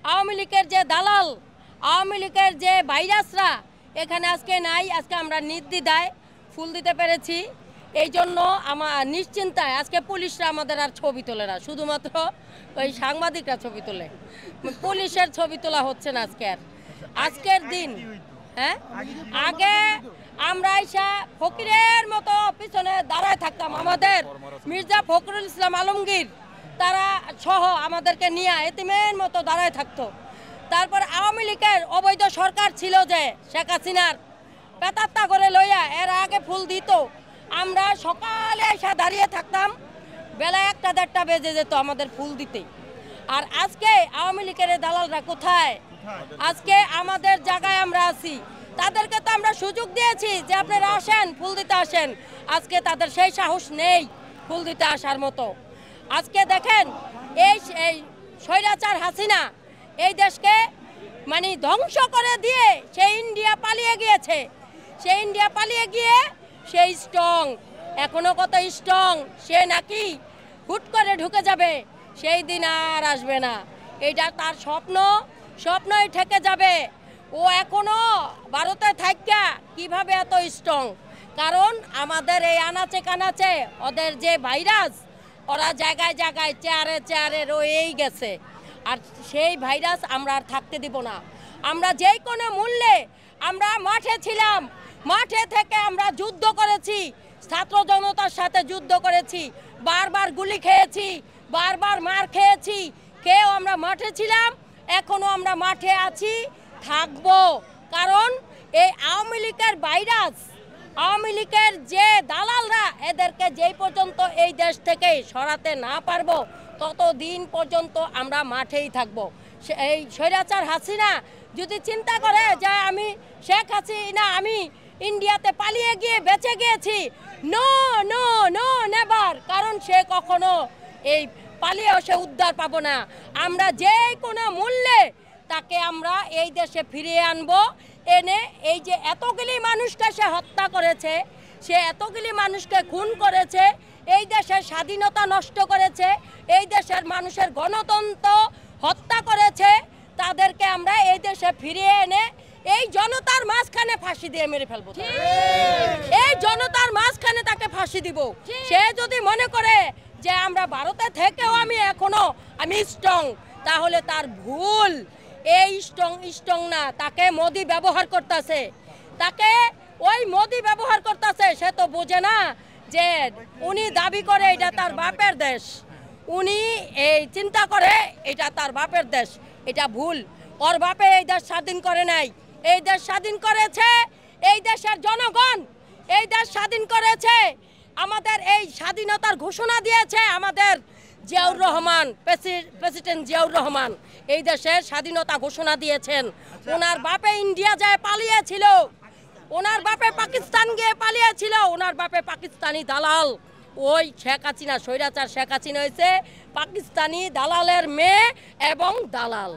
আওয়ামী লীগের যে দালাল, আওয়ামী লীগের যে ভাইরাসরা এখানে আজকে নাই। আজকে আমরা নির্দ্বিধায় ফুল দিতে পেরেছি। এই জন্য আমার নিশ্চিন্তায় আজকে পুলিশরা আমাদের আর ছবি তোলে না, শুধুমাত্র ওই সাংবাদিকরা ছবি তোলে। পুলিশের ছবি তোলা হচ্ছে না আজকের দিন। হ্যাঁ, আগে আমরা আইসা ফকিরের মতো পিছনে দাঁড়ায় থাকতাম। আমাদের মির্জা ফখরুল ইসলাম আলমগীর তারা সহ আমাদেরকে নিয়ে এতিমের মতো দাঁড়ায় থাকতো। তারপর আওয়ামী লীগের অবৈধ সরকার ছিল যে শেখ হাসিনার পেতাত্তা করে লইয়া এর আগে ফুল দিত। আমরা সকালে এসে দাঁড়িয়ে থাকতাম, বেলা 1-1:30 বেজে যেত আমাদের ফুল দিতে। আর আজকে আওয়ামী লীগের দালালরা কোথায়? আজকে আমাদের জায়গায় আমরা আছি, তাদেরকে তো আমরা সুযোগ দিয়েছি যে আপনারা আসেন, ফুল দিতে আসেন। আজকে তাদের সেই সাহস নেই ফুল দিতে আসার মতো। আজকে দেখেন এই স্বৈরাচার হাসিনা এই দেশকে মানে ধ্বংস করে দিয়ে সে ইন্ডিয়া পালিয়ে গিয়েছে। সে ইন্ডিয়া পালিয়ে গিয়ে সেই স্ট্রং, এখনো কত স্ট্রং, সে নাকি হুট করে ঢুকে যাবে, সেই দিন আর আসবে না। এটা তার স্বপ্নই থেকে যাবে। ও এখনো ভারতে থাকা কিভাবে এত স্ট্রং? কারণ আমাদের এই আনাচে কানাচে ওদের যে ভাইরাস, ওরা জায়গায় জায়গায় চেয়ারে রয়েই গেছে। আর সেই ভাইরাস আমরা আর থাকতে দিব না। আমরা যেই কোনো মূল্যে আমরা মাঠে ছিলাম, মাঠে থেকে আমরা যুদ্ধ করেছি, ছাত্র জনতার সাথে যুদ্ধ করেছি, বারবার গুলি খেয়েছি, বারবার মার খেয়েছি, কেউ আমরা মাঠে ছিলাম, এখনো আমরা মাঠে আছি, থাকবো। কারণ এই আওয়ামী লীগের ভাইরাস, আওয়ামী লীগের যে দালালরা এদেরকে যেই পর্যন্ত এই দেশ থেকে সরাতে না পারবো ততদিন পর্যন্ত আমরা মাঠেই থাকবো। এই স্বৈরাচার হাসিনা যদি চিন্তা করে যে আমি শেখ হাসিনা আমি ইন্ডিয়াতে পালিয়ে গিয়ে বেঁচে গিয়েছি, নো নো নো নেভার। কারণ সে কখনো এই পালিয়েও সে উদ্ধার পাবো না। আমরা যে কোনো মূল্যে তাকে আমরা এই দেশে ফিরিয়ে আনবো। এনে এই যে এতগুলি মানুষকে সে হত্যা করেছে, সে এতগুলি মানুষকে খুন করেছে, এই দেশের স্বাধীনতা নষ্ট করেছে, এই দেশের মানুষের গণতন্ত্র হত্যা করেছে, তাদেরকে আমরা এই দেশে ফিরিয়ে এনে এই জনতার মাঝখানে ফাঁসি দিয়ে মেরে ফেলবো। এই জনতার মাঝখানে তাকে ফাঁসি দিব। সে যদি মনে করে যে আমরা ভারতে থেকেও আমি স্ট্রং, তাহলে তার ভুল। এই স্ট্রং না, তাকে মোদি ব্যবহার করতেছে, তাকে ওই মোদি ব্যবহার করতেছে। সে তো বোঝে না যে উনি দাবি করে এটা তার বাপের দেশ, উনি এই চিন্তা করে এটা তার বাপের দেশ। এটা ভুল। ওর বাপে এই দেশ স্বাধীন করে নাই, এই দেশ স্বাধীন করেছে এই দেশের জনগণ। এই দেশ স্বাধীন করেছে, আমাদের এই স্বাধীনতার ঘোষণা দিয়েছে আমাদের জিয়াউর রহমান, প্রেসিডেন্ট জিয়াউর রহমান এই দেশের স্বাধীনতা ঘোষণা দিয়েছেন। ওনার বাপে ইন্ডিয়া যায় পালিয়েছিল, ওনার বাপে পাকিস্তান গিয়ে পালিয়েছিল, ওনার বাপে পাকিস্তানি দালাল। ওই শেখ হাসিনা, স্বৈরাচার শেখ হাসিনা হয়েছে পাকিস্তানি দালালের মেয়ে এবং দালাল।